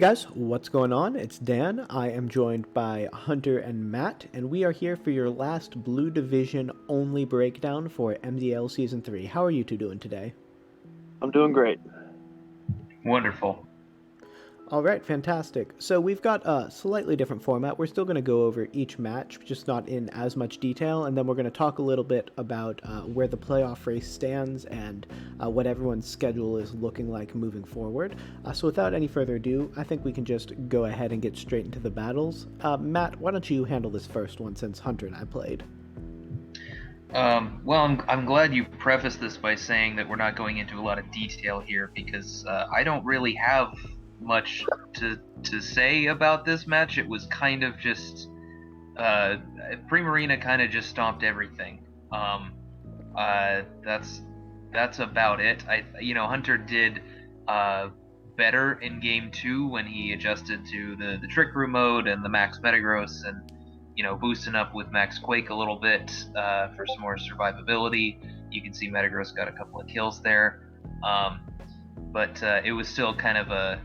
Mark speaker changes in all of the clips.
Speaker 1: guys, what's going on? It's Dan. I am joined by Hunter and Matt, and we are here for your last Blue Division only breakdown for MDL Season 3. How are you two doing today?
Speaker 2: I'm doing great.
Speaker 3: Wonderful.
Speaker 1: All right, fantastic. So we've got a slightly different format. We're still going to go over each match, just not in as much detail, and then we're going to talk a little bit about where the playoff race stands and what everyone's schedule is looking like moving forward. So without any further ado, I think we can just go ahead and get straight into the battles. Matt, why don't you handle this first one since Hunter and I played?
Speaker 3: Well, I'm glad you prefaced this by saying that we're not going into a lot of detail here because I don't really have much to say about this match. It was kind of just Primarina kind of just stomped everything. That's about it. Hunter did better in game 2 when he adjusted to the Trick Room mode and the Max Metagross and boosting up with Max Quake a little bit for some more survivability. You can see Metagross got a couple of kills there. But it was still kind of a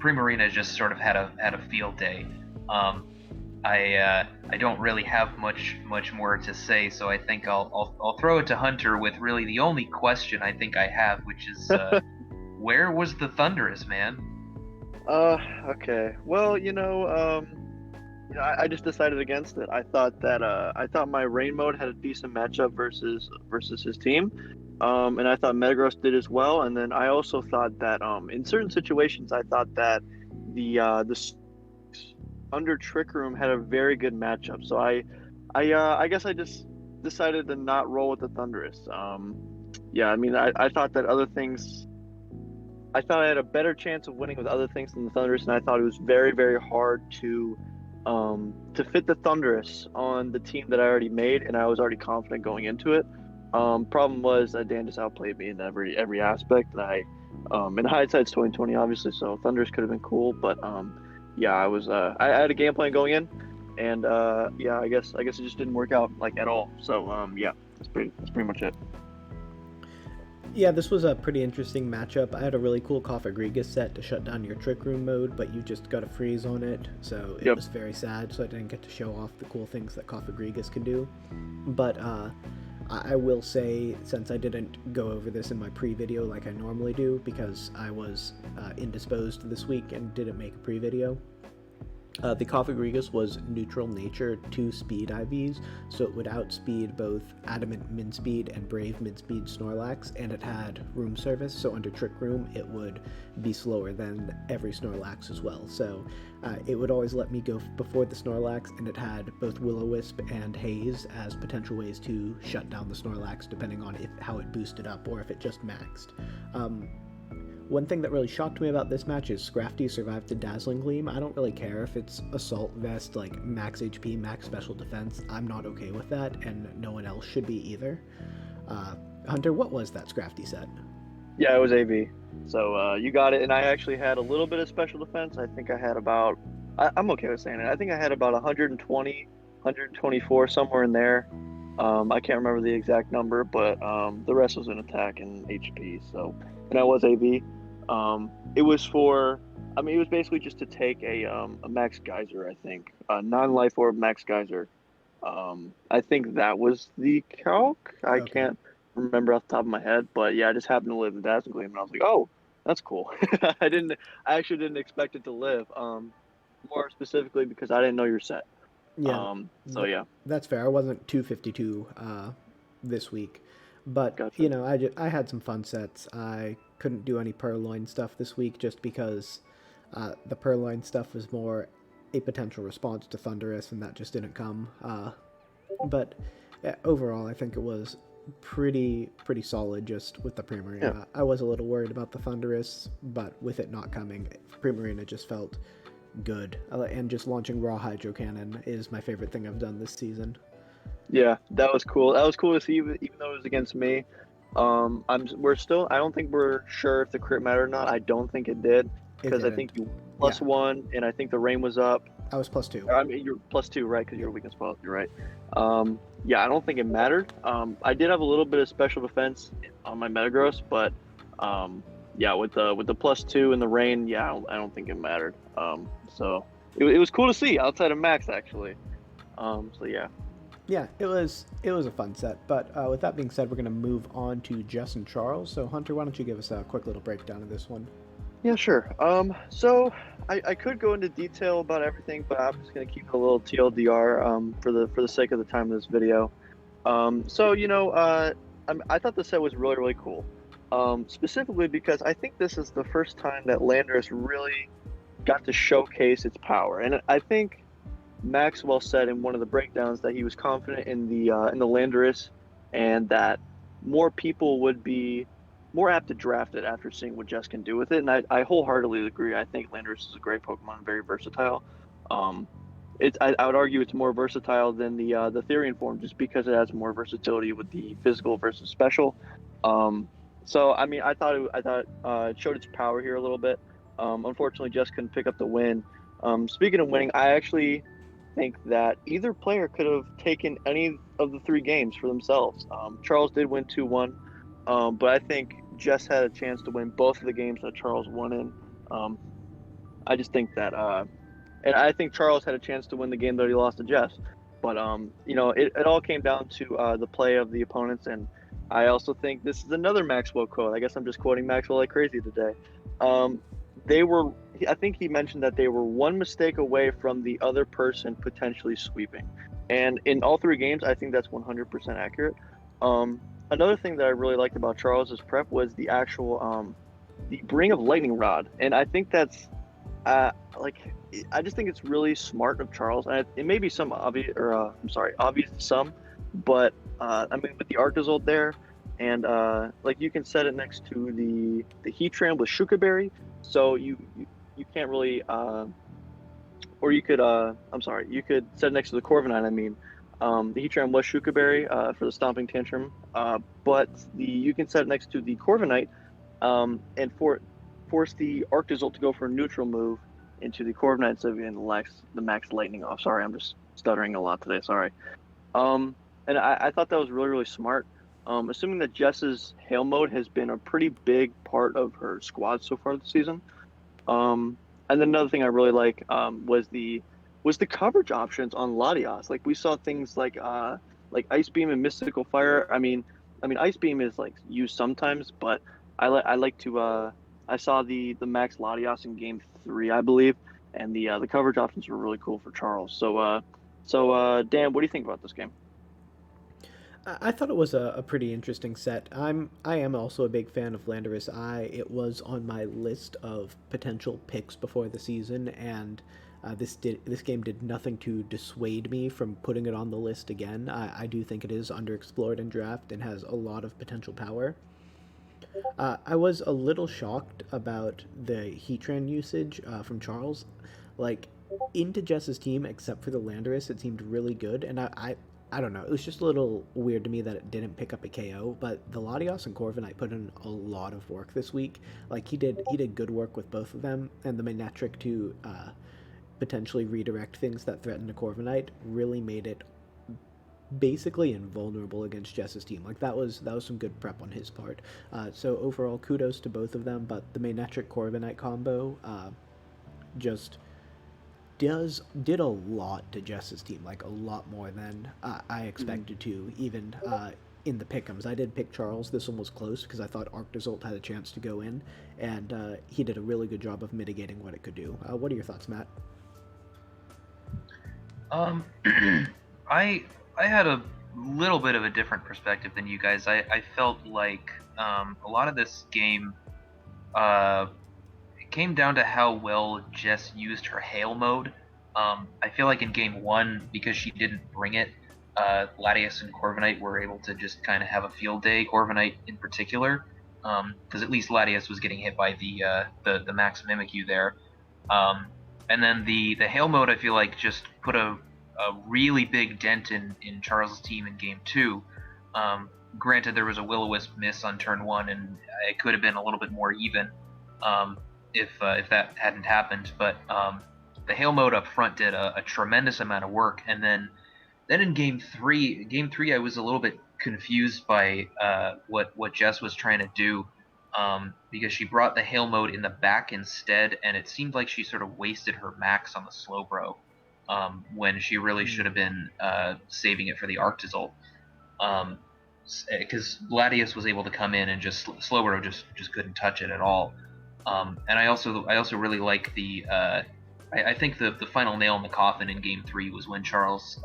Speaker 3: Primarina just sort of had a field day. I don't really have much more to say, so I think I'll throw it to Hunter with really the only question I think I have, which is where was the Thunderous, man?
Speaker 2: Okay. Well, I just decided against it. I thought my rain mode had a decent matchup versus his team. And I thought Metagross did as well. And then I also thought that in certain situations, I thought that the under Trick Room had a very good matchup. So I guess I just decided to not roll with the Thunderous. I thought that other things. I thought I had a better chance of winning with other things than the Thunderous, and I thought it was very, very hard to fit the Thunderous on the team that I already made, and I was already confident going into it. Problem was that Dan just outplayed me in every aspect, and I, in hindsight, it's 2020 obviously, so Thunderous could have been cool, but I was I had a game plan going in, and I guess it just didn't work out like at all. So that's pretty much it.
Speaker 1: Yeah, this was a pretty interesting matchup. I had a really cool Cofagrigus set to shut down your Trick Room mode, but you just got a freeze on it, so it was very sad, so I didn't get to show off the cool things that Cofagrigus can do. But I will say, since I didn't go over this in my pre-video like I normally do, because I was indisposed this week and didn't make a pre-video, the Cofagrigus was neutral nature 2 speed IVs, so it would outspeed both Adamant Minspeed and Brave Midspeed Snorlax, and it had room service, so under Trick Room it would be slower than every Snorlax as well. So it would always let me go before the Snorlax, and it had both Will-O-Wisp and Haze as potential ways to shut down the Snorlax depending on how it boosted up or if it just maxed. One thing that really shocked me about this match is Scrafty survived to Dazzling Gleam. I don't really care if it's Assault Vest, like max HP, max special defense. I'm not okay with that, and no one else should be either. Hunter, what was that Scrafty set?
Speaker 2: Yeah, it was AV. So you got it, and I actually had a little bit of special defense. I think I had about, I'm okay with saying it, I think I had about 120, 124, somewhere in there. I can't remember the exact number, but the rest was in attack and HP. So, and I was AV. It was it was basically just to take a Max Geyser, I think, a non-life orb Max Geyser. I think that was the calc. I can't remember off the top of my head, but yeah, I just happened to live in Dazzling Gleam, and I was like, oh, that's cool. I actually didn't expect it to live. More specifically because I didn't know your set. Yeah.
Speaker 1: That's fair. I wasn't 252 this week, but gotcha. I had some fun sets. I couldn't do any Purloin stuff this week just because the Purloin stuff was more a potential response to Thunderous, and that just didn't come. But overall, I think it was pretty solid just with the Primarina. Yeah. I was a little worried about the Thunderous, but with it not coming, Primarina just felt good, and just launching Raw Hydro Cannon is my favorite thing I've done this season.
Speaker 2: Yeah, that was cool. That was cool to see, even though it was against me. I don't think we're sure if the crit mattered or not. I don't think it did, because I think you +1, and I think the rain was up.
Speaker 1: I was +2.
Speaker 2: I mean, you're +2, right? Because you're weakness spot. You're right. I don't think it mattered. I did have a little bit of special defense on my Metagross, but yeah, with the +2 and the rain, yeah, I don't think it mattered. So it was cool to see outside of Max actually. So yeah.
Speaker 1: Yeah, it was a fun set. But with that being said, we're gonna move on to Jess and Charles. So Hunter, why don't you give us a quick little breakdown of this one?
Speaker 2: Yeah, sure. So I could go into detail about everything, but I'm just gonna keep it a little TLDR for the sake of the time of this video. So I thought the set was really really cool. Specifically because I think this is the first time that Landorus really got to showcase its power, and I think Maxwell said in one of the breakdowns that he was confident in the Landorus, and that more people would be more apt to draft it after seeing what Jess can do with it. And I wholeheartedly agree. I think Landorus is a great Pokemon, very versatile. Um, I would argue it's more versatile than the Therian form, just because it has more versatility with the physical versus special. Um, so I mean, I thought it showed its power here a little bit. Unfortunately, Jess couldn't pick up the win. Speaking of winning, I actually think that either player could have taken any of the three games for themselves. Charles did win 2-1, but I think Jess had a chance to win both of the games that Charles won in. Um, I just think that, and I think Charles had a chance to win the game that he lost to Jess. But it all came down to the play of the opponents, and I also think this is another Maxwell quote. I guess I'm just quoting Maxwell like crazy today. Um, they were, I think he mentioned that they were one mistake away from the other person potentially sweeping, and in all three games, I think that's 100% accurate. Another thing that I really liked about Charles's prep was the actual the bring of lightning rod, and I think that's like I just think it's really smart of Charles, and it may be some obvious, or I'm sorry, obvious to some, but I mean with the Arctozolt there, and like you can set it next to the Heatran with Shukaberry, so you can't really, or you could I'm sorry, you could set it next to the Corviknight. I mean, the Heatran was Shukaberry for the Stomping Tantrum, but the you can set it next to the Corviknight, and force the Arctozolt to go for a neutral move into the Corviknight instead of getting the max lightning off. Sorry, I'm just stuttering a lot today. Sorry. And I thought that was really, really smart. Assuming that Jess's Hail mode has been a pretty big part of her squad so far this season. And then another thing I really was the coverage options on Latias. Like we saw things like Ice Beam and Mystical Fire. I mean Ice Beam is like used sometimes, but I like to I saw the Max Latias in game 3, I believe, and the coverage options were really cool for Charles. So Dan, what do you think about this game?
Speaker 1: I thought it was a pretty interesting set. I am also a big fan of Landorus I. It was on my list of potential picks before the season, and this game did nothing to dissuade me from putting it on the list again. I do think it is underexplored in draft and has a lot of potential power. I was a little shocked about the Heatran usage from Charles. Like, into Jess's team, except for the Landorus, it seemed really good, and I don't know. It was just a little weird to me that it didn't pick up a KO. But the Latios and Corviknight put in a lot of work this week. Like he did good work with both of them, and the Manectric to potentially redirect things that threatened the Corviknight really made it basically invulnerable against Jess's team. Like that was some good prep on his part. So overall, kudos to both of them. But the Manectric Corviknight combo just did a lot to Jess's team, like a lot more than I expected to, even in the pick'ems. I did pick Charles. This one was close because I thought Arctozolt had a chance to go in, and he did a really good job of mitigating what it could do. What are your thoughts, Matt?
Speaker 3: Um, I I had a little bit of a different perspective than you guys. I felt like a lot of this game uh, it came down to how well Jess used her hail mode. I feel like in game one, because she didn't bring it, Latias and Corviknight were able to just kind of have a field day. Corviknight in particular, because at least Latias was getting hit by the Max Mimikyu there. Um, and then the hail mode, I feel like just put a really big dent in Charles' team in game two. Granted, there was a Will-O-Wisp miss on turn one, and it could have been a little bit more even if that hadn't happened. But the hail mode up front did a tremendous amount of work, and then in game three, I was a little bit confused by what Jess was trying to do. because she brought the hail mode in the back instead, and it seemed like she sort of wasted her max on the Slowbro when she really should have been saving it for the Arctizol. Because Latias was able to come in and just Slowbro just couldn't touch it at all. And I also really like the I think the final nail in the coffin in Game 3 was when Charles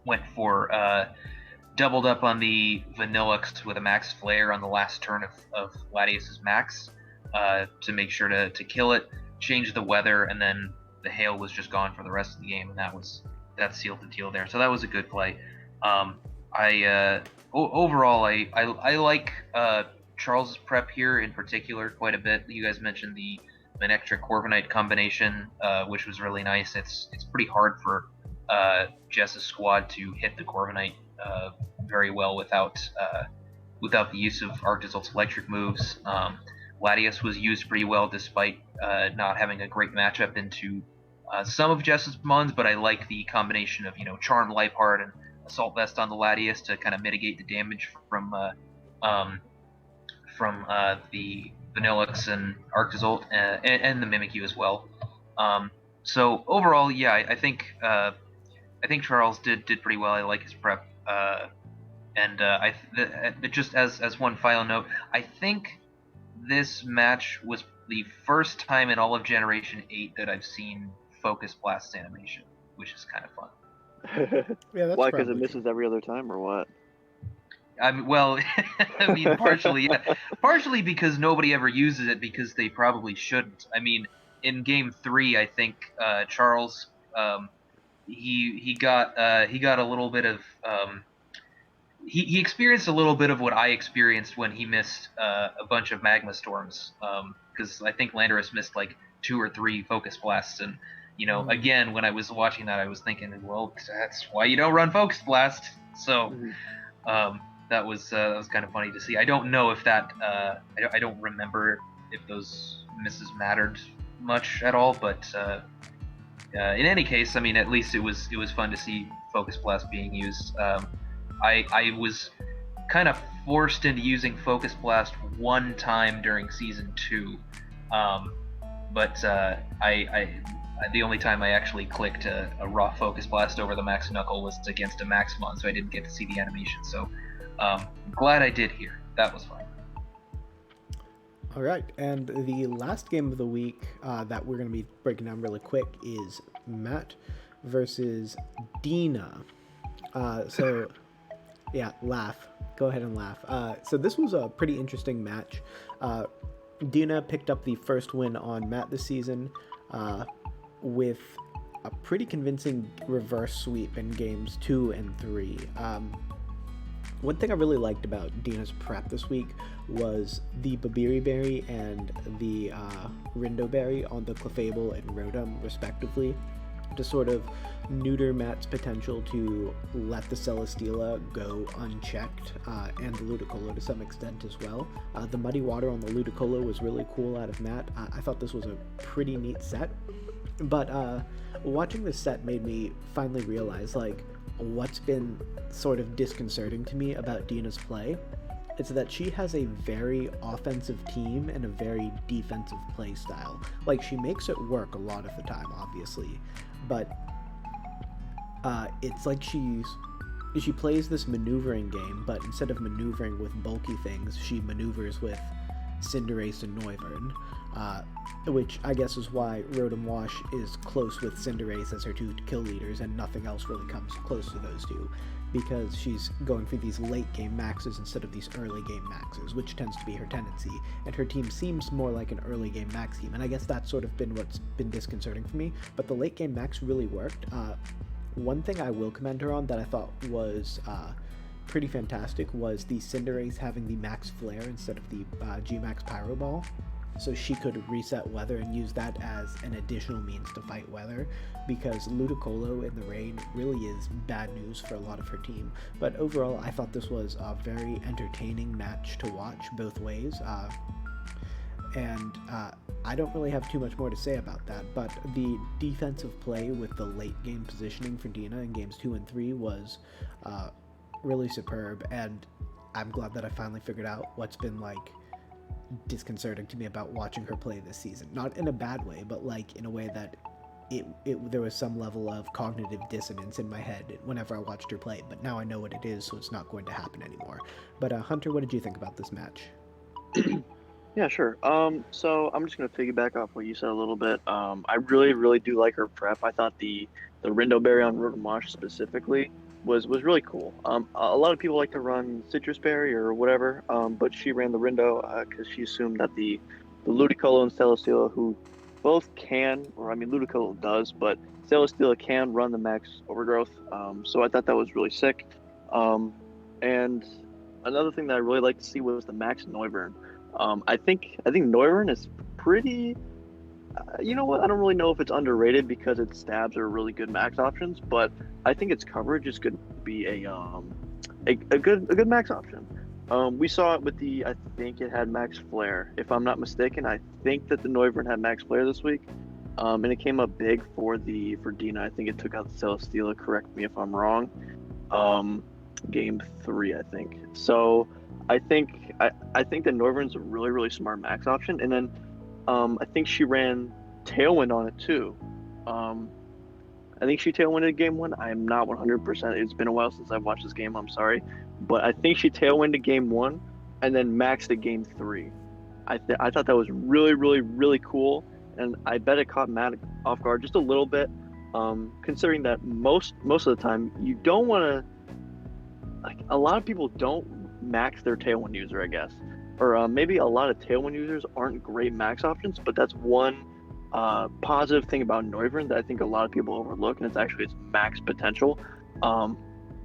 Speaker 3: went for doubled up on the Vanillux with a max flare on the last turn of Latias's max to make sure to kill it, change the weather, and then the hail was just gone for the rest of the game, and that sealed the deal there. So that was a good play. Overall, I like Charles's prep here in particular quite a bit. You guys mentioned the Manectric Corviknight combination, which was really nice. It's pretty hard for Jess's squad to hit the Corviknight very well without the use of Arctizol's electric moves. Latias was used pretty well despite not having a great matchup into some of Jess's mons, but I like the combination of Charm, Liepard, and Assault Vest on the Latias to kind of mitigate the damage from the Vanillux and Arctizolt and the Mimikyu as well. So overall, yeah, I think Charles did pretty well. I like his prep, and just as one final note, I think this match was the first time in all of Generation 8 that I've seen Focus Blast's animation, which is kind of fun.
Speaker 1: Yeah, that's
Speaker 2: why? Because it
Speaker 1: probably
Speaker 2: misses every other time, or what?
Speaker 3: Well, I mean, partially, yeah. Partially because nobody ever uses it because they probably shouldn't. I mean, in Game 3, I think Charles he got a little bit of he experienced a little bit of what I experienced when he missed a bunch of Magma Storms, because I think Landorus missed like 2 or 3 Focus Blasts, and again, when I was watching that, I was thinking, well, that's why you don't run Focus Blast. So that was kind of funny to see. I don't know if that I don't remember if those misses mattered much at all, but in any case, I mean, at least it was fun to see Focus Blast being used. I was kind of forced into using Focus Blast one time during Season 2, but the only time I actually clicked a raw Focus Blast over the Max Knuckle was against a Maximon, so I didn't get to see the animation. So glad I did here. That was fun.
Speaker 1: All right, and the last game of the week that we're going to be breaking down really quick is Matt versus Dina. So, yeah, laugh. Go ahead and laugh. So this was a pretty interesting match. Dina picked up the first win on Matt this season with a pretty convincing reverse sweep in games 2 and 3. One thing I really liked about Dina's prep this week was the Babiri Berry and the Rindo Berry on the Clefable and Rotom, respectively, to sort of neuter Matt's potential to let the Celesteela go unchecked, and the Ludicolo to some extent as well. The Muddy Water on the Ludicolo was really cool out of Matt. I thought this was a pretty neat set, but watching this set made me finally realize, like, what's been sort of disconcerting to me about Dina's play is that she has a very offensive team and a very defensive play style. Like, she makes it work a lot of the time, obviously, but it's like she plays this maneuvering game, but instead of maneuvering with bulky things, she maneuvers with Cinderace and Noivern, which I guess is why Rotom Wash is close with Cinderace as her 2 kill leaders, and nothing else really comes close to those 2, because she's going for these late game maxes instead of these early game maxes, which tends to be her tendency, and her team seems more like an early game max team, and I guess that's sort of been what's been disconcerting for me, but the late game max really worked. One thing I will commend her on that I thought was pretty fantastic was the Cinderace having the Max Flare instead of the G-Max Pyro Ball, so she could reset weather and use that as an additional means to fight weather, because Ludicolo in the rain really is bad news for a lot of her team. But overall, I thought this was a very entertaining match to watch both ways, and I don't really have too much more to say about that, but the defensive play with the late game positioning for Dina in games 2 and 3 was really superb, and I'm glad that I finally figured out what's been like disconcerting to me about watching her play this season. Not in a bad way, but like in a way that there was some level of cognitive dissonance in my head whenever I watched her play. But now I know what it is, so it's not going to happen anymore. But Hunter, what did you think about this match?
Speaker 2: Yeah, sure. So I'm just gonna piggyback off what you said a little bit. I really, really do like her prep. I thought the Rindo Berry on Rotomosh specifically was really cool. A lot of people like to run Citrus Berry or whatever, but she ran the Rindo because she assumed that the Ludicolo and Celesteela, who both can, or I mean Ludicolo does, but Celesteela can run the Max Overgrowth. So I thought that was really sick. And another thing that I really like to see was the Max Noivern. I think Noivern is pretty. You know what? I don't really know if it's underrated because its stabs are really good max options, but I think its coverage is going to be a good max option. We saw it with I think it had max flare. If I'm not mistaken, I think that the Noivern had max flare this week, and it came up big for Dina. I think it took out the Celesteela. Correct me if I'm wrong. Game 3, I think. So I think that Noivern's a really, really smart max option, and then I think she ran Tailwind on it too. I think she Tailwinded game 1. I am not 100%. It's been a while since I've watched this game. I'm sorry, but I think she Tailwinded game 1 and then maxed at game 3. I thought that was really, really, really cool, and I bet it caught Matt off guard just a little bit, considering that most of the time you don't want to. Like, a lot of people don't max their Tailwind user, I guess. Or maybe a lot of Tailwind users aren't great max options, but that's one positive thing about Noivern that I think a lot of people overlook, and it's actually its max potential.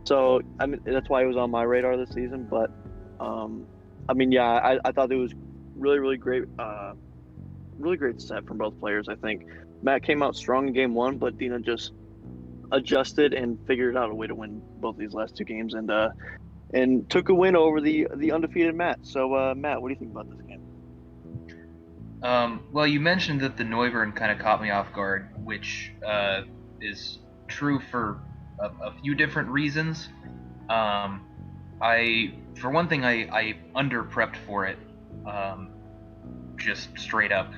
Speaker 2: So, I mean, that's why it was on my radar this season. But, I mean, yeah, I thought it was really, really great set from both players, I think. Matt came out strong in game 1, but Dina just adjusted and figured out a way to win both these last 2 games and took a win over the undefeated Matt. So Matt, what do you think about this game?
Speaker 3: Well, you mentioned that the Noivern kind of caught me off guard, which is true for a few different reasons. For one thing, I under prepped for it, just straight up,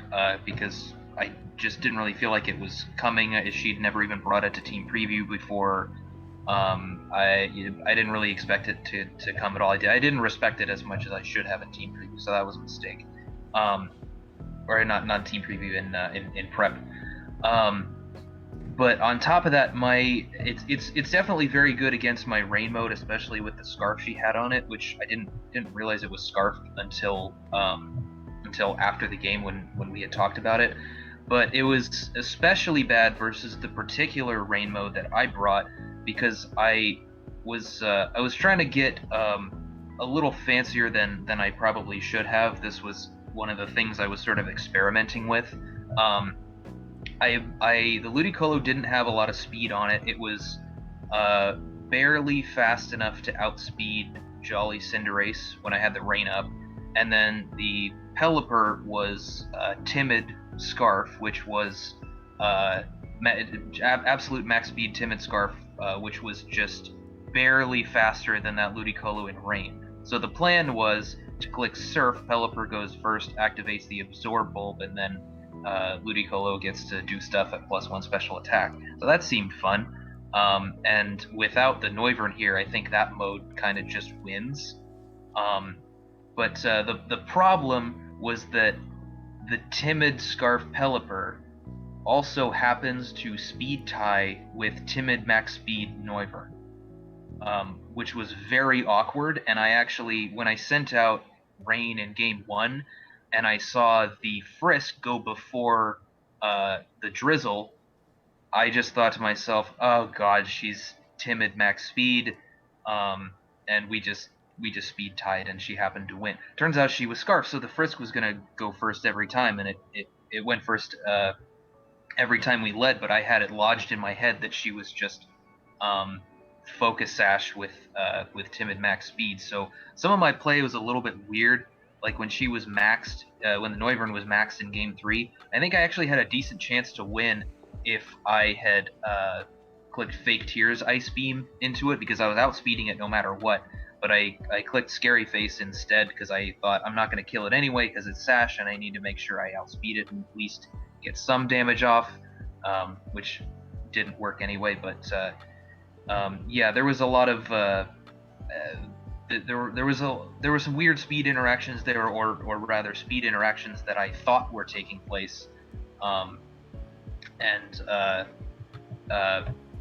Speaker 3: because I just didn't really feel like it was coming. She'd never even brought it to team preview before. I didn't really expect it to come at all. I didn't respect it as much as I should have in team preview, so that was a mistake. Or not team preview in prep. But on top of that, it's definitely very good against my rain mode, especially with the scarf she had on it, which I didn't realize it was scarfed until after the game when we had talked about it. But it was especially bad versus the particular rain mode that I brought, because I was trying to get a little fancier than I probably should have. This was one of the things I was sort of experimenting with. The Ludicolo didn't have a lot of speed on it. It was barely fast enough to outspeed Jolly Cinderace when I had the rain up, and then the Pelipper was Timid Scarf, which was absolute max speed Timid Scarf, which was just barely faster than that Ludicolo in rain. So the plan was to click Surf, Pelipper goes first, activates the Absorb Bulb, and then Ludicolo gets to do stuff at +1 special attack. So that seemed fun. And without the Noivern here, I think that mode kind of just wins. But the problem was that the Timid Scarf Pelipper also happens to speed tie with Timid Max Speed Noivern, which was very awkward. And I actually, when I sent out Rain in game 1 and I saw the Frisk go before the Drizzle, I just thought to myself, oh god, she's Timid Max Speed, and we just speed tied, and she happened to win. Turns out she was Scarf, so the Frisk was going to go first every time, and it went first every time we led, but I had it lodged in my head that she was just Focus Sash with Timid Max Speed. So some of my play was a little bit weird, like when she was maxed, when the Noivern was maxed in game 3. I think I actually had a decent chance to win if I had clicked Fake Tears Ice Beam into it, because I was outspeeding it no matter what. but I clicked Scary Face instead because I thought I'm not going to kill it anyway because it's Sash and I need to make sure I outspeed it and at least get some damage off, which didn't work anyway. But yeah, there was a lot of there were some weird speed interactions there, or rather speed interactions that I thought were taking place, and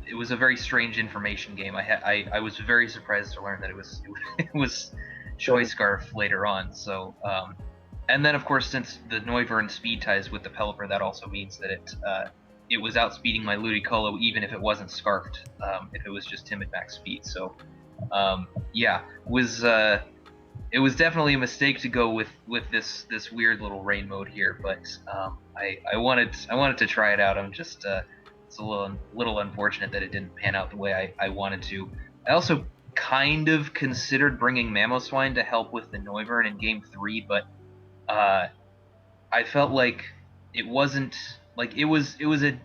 Speaker 3: it was a very strange information game. I was very surprised to learn that it was Choice Scarf later on. So and then of course, since the Noivern speed ties with the Pelipper, that also means that it was outspeeding my Ludicolo even if it wasn't scarfed, if it was just timid max speed. So yeah, it was definitely a mistake to go with this weird little rain mode here, but I wanted to try it out. I'm just it's a little unfortunate that it didn't pan out the way I wanted to. I also kind of considered bringing Mamoswine to help with the Noivern in Game 3, but I felt like it wasn't like it was a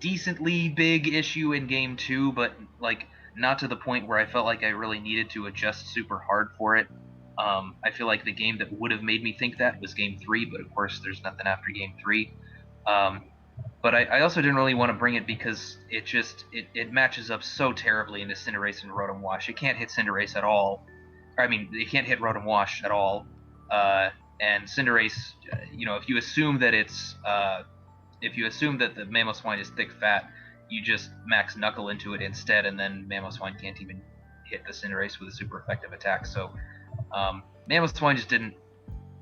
Speaker 3: decently big issue in Game 2, but like not to the point where I felt like I really needed to adjust super hard for it. I feel like the game that would have made me think that was Game 3, but of course there's nothing after Game 3. But I also didn't really want to bring it because it matches up so terribly into Cinderace and Rotom Wash. It can't hit Cinderace at all. I mean, it can't hit Rotom Wash at all. And Cinderace, if you assume that the Mamoswine is thick fat, you just max Knuckle into it instead, and then Mamoswine can't even hit the Cinderace with a super effective attack. So Mamoswine just didn't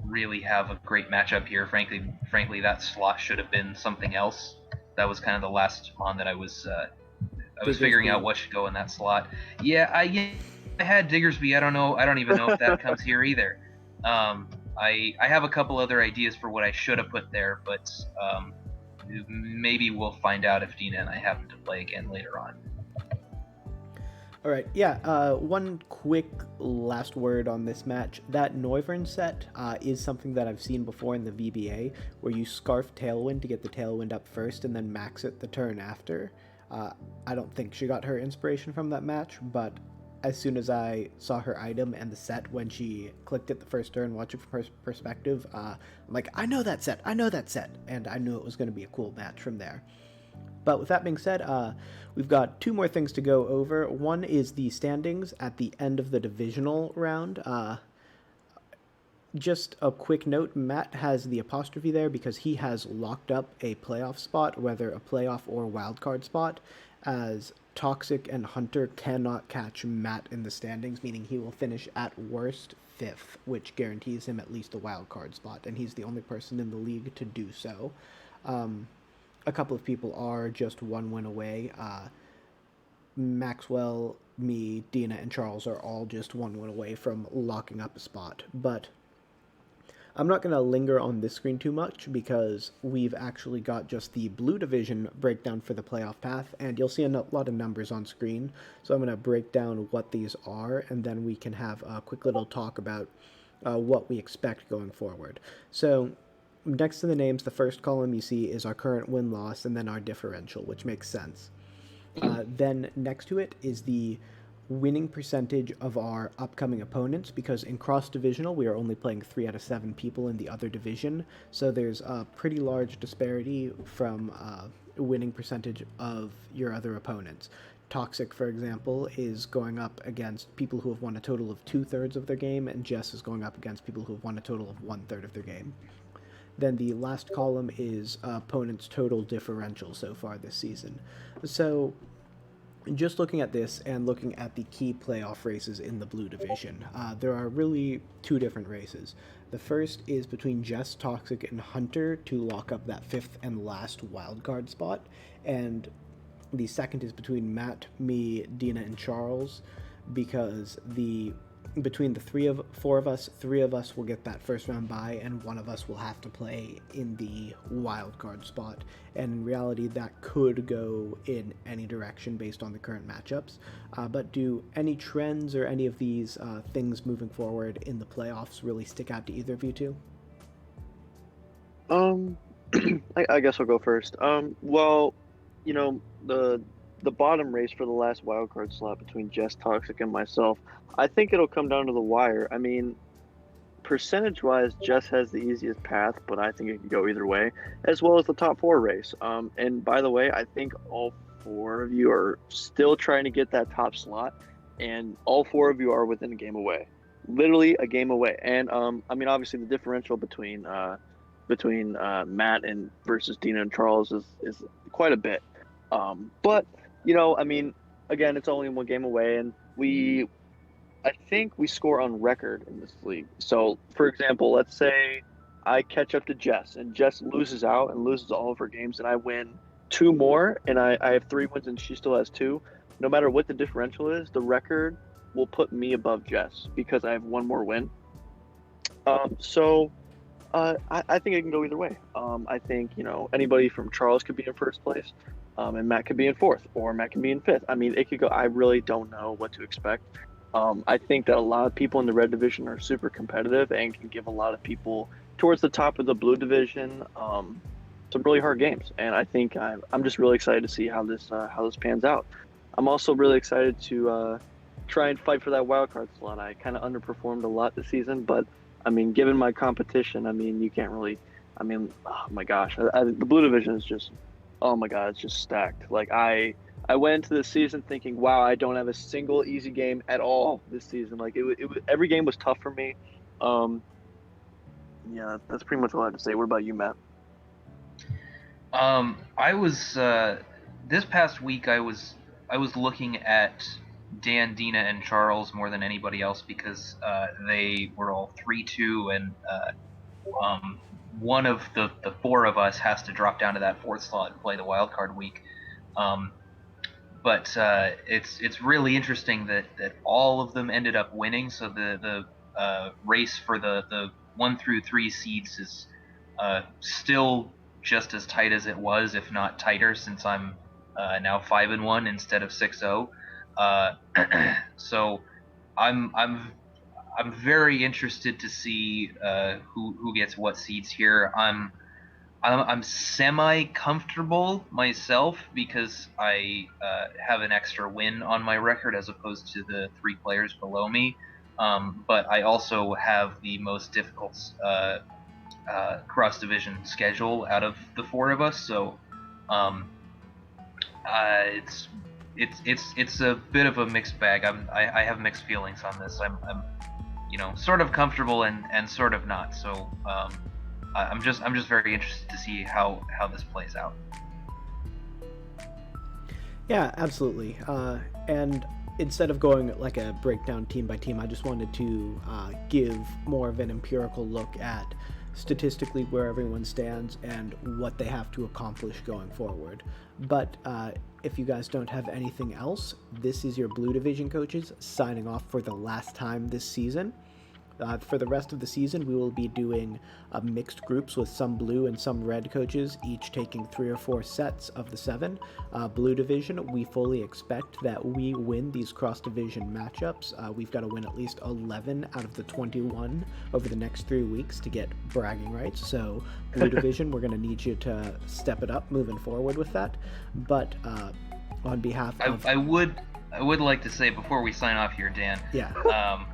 Speaker 3: really have a great matchup here. Frankly, that slot should have been something else. That was kind of the last Mon that I was figuring out what should go in that slot. Yeah, I had Diggersby. I don't even know if that comes here either. I have a couple other ideas for what I should have put there, but maybe we'll find out if Dina and I happen to play again later on.
Speaker 1: All right, yeah, one quick last word on this match. That Noivern set is something that I've seen before in the VBA, where you scarf Tailwind to get the Tailwind up first and then max it the turn after. I don't think she got her inspiration from that match, but as soon as I saw her item and the set when she clicked it the first turn, watching from her perspective, I'm like, I know that set, and I knew it was going to be a cool match from there. But with that being said, we've got two more things to go over. One is the standings at the end of the divisional round. Just a quick note, Matt has the apostrophe there because he has locked up a playoff spot, whether a playoff or wildcard spot, as Toxic and Hunter cannot catch Matt in the standings, meaning he will finish at worst 5th, which guarantees him at least a wildcard spot, and he's the only person in the league to do so. A couple of people are just one win away. Maxwell, me, Dina, and Charles are all just one win away from locking up a spot. But I'm not going to linger on this screen too much because we've actually got just the blue division breakdown for the playoff path, and you'll see a lot of numbers on screen. So I'm going to break down what these are, and then we can have a quick little talk about what we expect going forward. So next to the names, the first column you see is our current win-loss and then our differential, which makes sense. Then next to it is the winning percentage of our upcoming opponents, because in cross-divisional we are only playing 3 out of 7 people in the other division, so there's a pretty large disparity from winning percentage of your other opponents. Toxic, for example, is going up against people who have won a total of 2/3 of their game, and Jess is going up against people who have won a total of 1/3 of their game. Then the last column is opponents' total differential so far this season. So just looking at this and looking at the key playoff races in the blue division, there are really two different races. The first is between Jess, Toxic, and Hunter to lock up that 5th and last wildcard spot, and the second is between Matt, me, Dina, and Charles, because between the 4 of us, 3 of us will get that first round bye, and 1 of us will have to play in the wildcard spot. And in reality, that could go in any direction based on the current matchups. But do any trends or any of these things moving forward in the playoffs really stick out to either of you two?
Speaker 2: I guess I'll go first. Well, the the bottom race for the last wildcard slot between Jess Toxic and myself, I think it'll come down to the wire. I mean, percentage-wise, Jess has the easiest path, but I think it could go either way, as well as the top 4 race. And by the way, I think all 4 of you are still trying to get that top slot, and all 4 of you are within a game away, literally a game away. And I mean, obviously, the differential between Matt and versus Dina and Charles is quite a bit. But I mean, again, it's only 1 game away, and I think we score on record in this league. So, for example, let's say I catch up to Jess, and Jess loses out and loses all of her games, and I win 2 more, and I have 3 wins, and she still has 2. No matter what the differential is, the record will put me above Jess because I have 1 more win. So I think it can go either way. I think anybody from Charles could be in first place, and Matt could be in 4th, or Matt can be in 5th. I mean, it could go. I really don't know what to expect. I think that a lot of people in the red division are super competitive and can give a lot of people towards the top of the blue division some really hard games. And I think I'm just really excited to see how this pans out. I'm also really excited to try and fight for that wild card slot. I kind of underperformed a lot this season, but I mean, given my competition, I mean, you can't really. I mean, oh my gosh, the blue division is just, oh my god, it's just stacked. Like I went into this season thinking, wow, I don't have a single easy game at all this season. Like every game was tough for me. Yeah, that's pretty much all I have to say. What about you, Matt?
Speaker 3: I was this past week. I was looking at Dan, Dina, and Charles more than anybody else because they were all 3-2, and one of the 4 of us has to drop down to that 4th slot and play the wild card week. But it's really interesting that all of them ended up winning. So the race for the 1 through 3 seeds is still just as tight as it was, if not tighter, since I'm now 5-1 instead of 6-0. So I'm very interested to see who gets what seeds here. I'm semi-comfortable myself because I have an extra win on my record as opposed to the 3 players below me. But I also have the most difficult cross-division schedule out of the 4 of us, so it's a bit of a mixed bag. I have mixed feelings on this. I'm sort of comfortable and sort of not. So I'm just very interested to see how this plays out.
Speaker 1: Yeah, absolutely. And instead of going like a breakdown team by team, I just wanted to give more of an empirical look at statistically where everyone stands and what they have to accomplish going forward. But if you guys don't have anything else, this is your Blue Division coaches signing off for the last time this season. For the rest of the season, we will be doing mixed groups with some blue and some red coaches, each taking 3 or 4 sets of the 7. Blue Division, we fully expect that we win these cross-division matchups. We've got to win at least 11 out of the 21 over the next 3 weeks to get bragging rights. So, Blue Division, we're going to need you to step it up moving forward with that. But on behalf of...
Speaker 3: I would like to say before we sign off here, Dan.
Speaker 1: Yeah.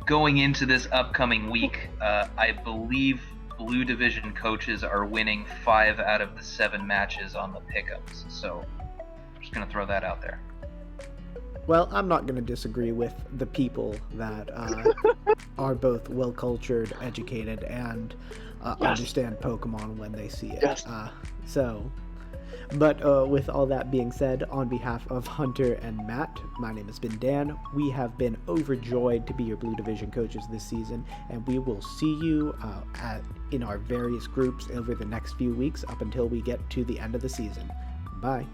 Speaker 3: Going into this upcoming week, I believe Blue Division coaches are winning 5 out of the 7 matches on the pickups. So I'm just going to throw that out there.
Speaker 1: Well, I'm not going to disagree with the people that are both well-cultured, educated, and understand Pokemon when they see it.
Speaker 2: Yes.
Speaker 1: But with all that being said, on behalf of Hunter and Matt, my name has been Dan. We have been overjoyed to be your Blue Division coaches this season, and we will see you in our various groups over the next few weeks up until we get to the end of the season. Bye.